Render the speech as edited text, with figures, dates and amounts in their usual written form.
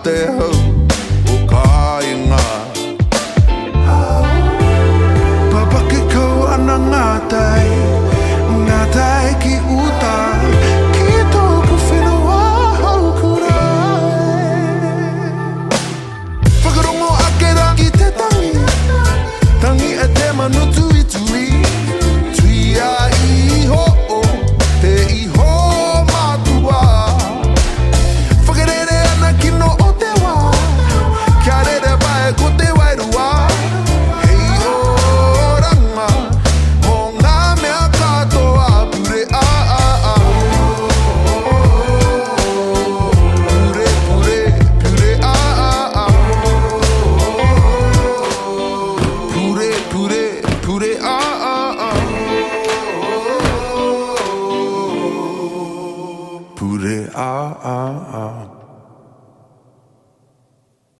te hau o ka inga. Papaki kau ana ngatai ki uta, ki tōku whenua hau kurai. Whakarongo ake rā ki te tangi e te manu tui tui, tui a iho o te iho matua. Whakarere ana kino o te wā, kia rere pae ko te wairua. Hei o ranga, mō ngā mea katoa pure a a a. Pure pure pure a a a. Pure pure pure a a a. Pure a a a.